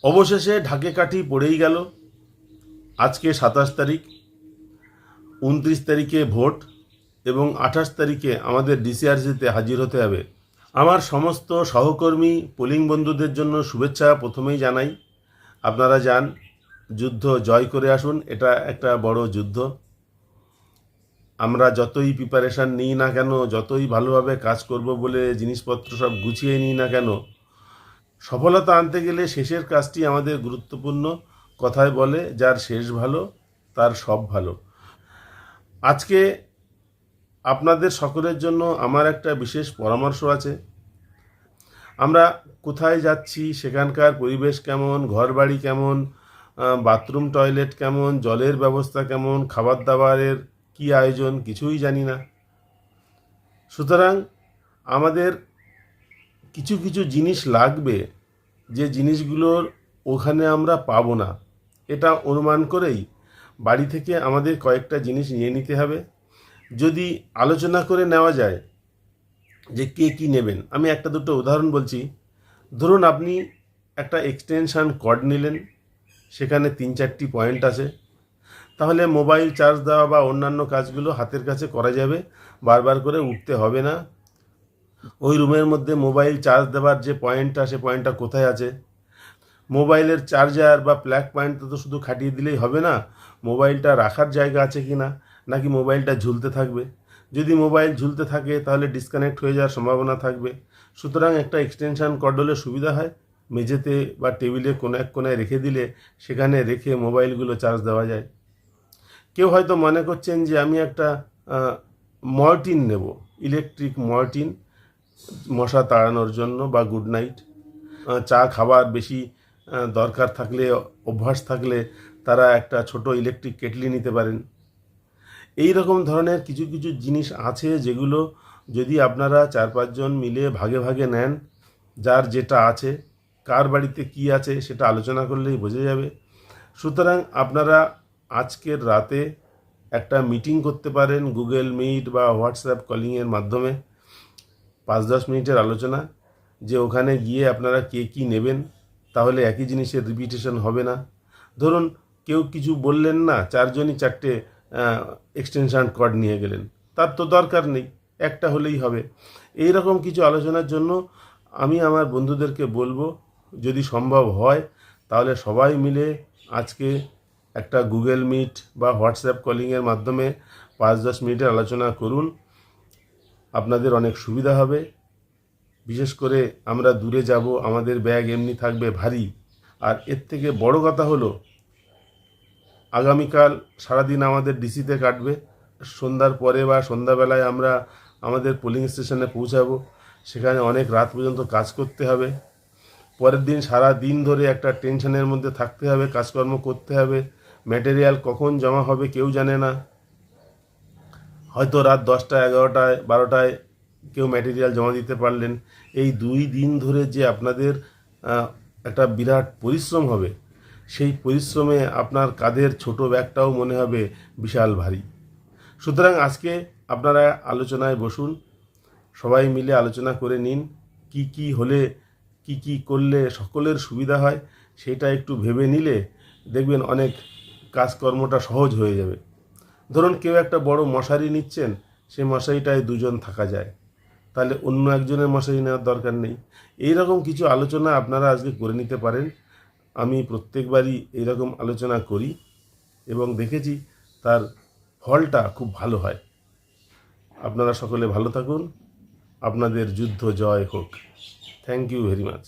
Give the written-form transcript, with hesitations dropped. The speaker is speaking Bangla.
অবশেষে ঢাকে কাঠি পড়েই গেল। আজকে 27 তারিখ, 29 তারিখে ভোট এবং 28 তারিখে আমাদের ডিসিআরসিতে হাজির হতে হবে। আমার সমস্ত সহকর্মী পোলিং বন্ধুদের জন্য শুভেচ্ছা প্রথমেই জানাই। আপনারা যান, যুদ্ধ জয় করে আসুন। এটা একটা বড় যুদ্ধ। আমরা যতই প্রিপারেশান নিই না কেন, যতই ভালোভাবে কাজ করব বলে জিনিসপত্র সব গুছিয়ে নিই না কেন, সফলতা আনতে গেলে শেষের কাজটি আমাদের গুরুত্বপূর্ণ। কথায় বলে, যার শেষ ভালো তার সব ভালো। আজকে আপনাদের সকলের জন্য আমার একটা বিশেষ পরামর্শ আছে। আমরা কোথায় যাচ্ছি, সেখানকার পরিবেশ কেমন, ঘরবাড়ি কেমন, বাথরুম টয়লেট কেমন, জলের ব্যবস্থা কেমন, খাবার দাবারের কী আয়োজন, কিছুই জানি না। সুতরাং আমাদের কিছু কিছু জিনিস লাগবে, যে জিনিসগুলোর ওখানে আমরা পাবো না, এটা অনুমান করেই বাড়ি থেকে আমাদের কয়েকটা জিনিস নিয়ে নিতে হবে। যদি আলোচনা করে নেওয়া যায় যে কে কী নেবেন, আমি একটা দুটো উদাহরণ বলছি। ধরুন আপনি একটা এক্সটেনশান কর্ড নিলেন, সেখানে 3-4টি পয়েন্ট আছে, তাহলে মোবাইল চার্জ দেওয়া বা অন্যান্য কাজগুলো হাতের কাছে করা যাবে, বারবার করে উঠতে হবে না। ওই রুমের মধ্যে মোবাইল চার্জ দেওয়ার যে পয়েন্টটা, সে পয়েন্টটা কোথায় আছে, মোবাইলের চার্জার বা প্লাগ পয়েন্টটা তো শুধু খাটিয়ে দিলেই হবে না, মোবাইলটা রাখার জায়গা আছে কি না, নাকি মোবাইলটা ঝুলতে থাকবে। যদি মোবাইল ঝুলতে থাকে তাহলে ডিসকানেক্ট হয়ে যাওয়ার সম্ভাবনা থাকবে। সুতরাং একটা এক্সটেনশান কর্ড হলে সুবিধা হয়, মেঝেতে বা টেবিলে কোনো এক কোনায় রেখে দিলে সেখানে রেখে মোবাইলগুলো চার্জ দেওয়া যায়। কেউ হয়তো মনে করছেন যে আমি একটা মর্টিন নেব, ইলেকট্রিক মর্টিন, মশা তাড়ানোর জন্য, বা গুড নাইট। চা খাবার বেশি দরকার থাকলে, অভ্যাস থাকলে তারা একটা ছোট ইলেকট্রিক কেটলি নিতে পারেন। এই রকম ধরনের কিছু কিছু জিনিস আছে যেগুলো যদি আপনারা 4-5 জন মিলে ভাগে ভাগে নেন, যার যেটা আছে, কার বাড়িতে কি আছে সেটা আলোচনা করলেই বোঝা যাবে। সুতরাং আপনারা আজকের রাতে একটা মিটিং করতে পারেন গুগল মিট বা হোয়াটসঅ্যাপ কলিংয়ের মাধ্যমে। 5-10 মিনিটের আলোচনা, যে ওখানে গিয়ে আপনারা কে কী নেবেন, তাহলে একই জিনিসের রিপিটেশন হবে না। ধরুন কেউ কিছু বললেন না, 4 জনই 4টে এক্সটেনশান কর্ড নিয়ে গেলেন, তার তো দরকার নেই, একটা হলেই হবে। এই রকম কিছু আলোচনার জন্য আমি আমার বন্ধুদেরকে বলবো, যদি সম্ভব হয় তাহলে সবাই মিলে আজকে একটা গুগল মিট বা হোয়াটসঅ্যাপ কলিংয়ের মাধ্যমে 5-10 মিনিটের আলোচনা করুন। আপনাদের অনেক সুবিধা হবে। বিশেষ করে আমরা দূরে যাব, আমাদের ব্যাগ এমনি থাকবে ভারী। আর এর থেকে বড় কথা হলো, আগামীকাল সারাদিন আমাদের ডিসিতে কাটবে। সন্ধ্যার পরে বা সন্ধ্যাবেলায় আমরা আমাদের পোলিং স্টেশনে পৌঁছাবো। সেখানে অনেক রাত পর্যন্ত কাজ করতে হবে। পরের দিন সারা দিন ধরে একটা টেনশনের মধ্যে থাকতে হবে, কাজকর্ম করতে হবে। ম্যাটেরিয়াল কখন জমা হবে কেউ জানে না। হয়তো রাত 10টা, 11টায়, 12টায় কেউ ম্যাটেরিয়াল জমা দিতে পারলেন। এই 2 দিন ধরে যে আপনাদের একটা বিরাট পরিশ্রম হবে, সেই পরিশ্রমে আপনার কাঁধের ছোট ব্যাগটাও মনে হবে বিশাল ভারী। সুতরাং আজকে আপনারা আলোচনায় বসুন, সবাই মিলে আলোচনা করে নিন কি কি হলে, কি কি করলে সকলের সুবিধা হয়, সেটা একটু ভেবে নিলে দেখবেন অনেক কাজকর্মটা সহজ হয়ে যাবে। ধরুন কেউ একটা বড় মশারি নিচ্ছেন, সেই মশারিটায় 2 জন থাকা যায়, তাহলে অন্য একজনের মশারি নেওয়ার দরকার নেই। এই রকম কিছু আলোচনা আপনারা আজকে করে নিতে পারেন। আমি প্রত্যেকবারই এইরকম আলোচনা করি এবং দেখেছি তার ফলটা খুব ভালো হয়। আপনারা সকলে ভালো থাকুন। আপনাদের যুদ্ধ জয় হোক। Thank you very much.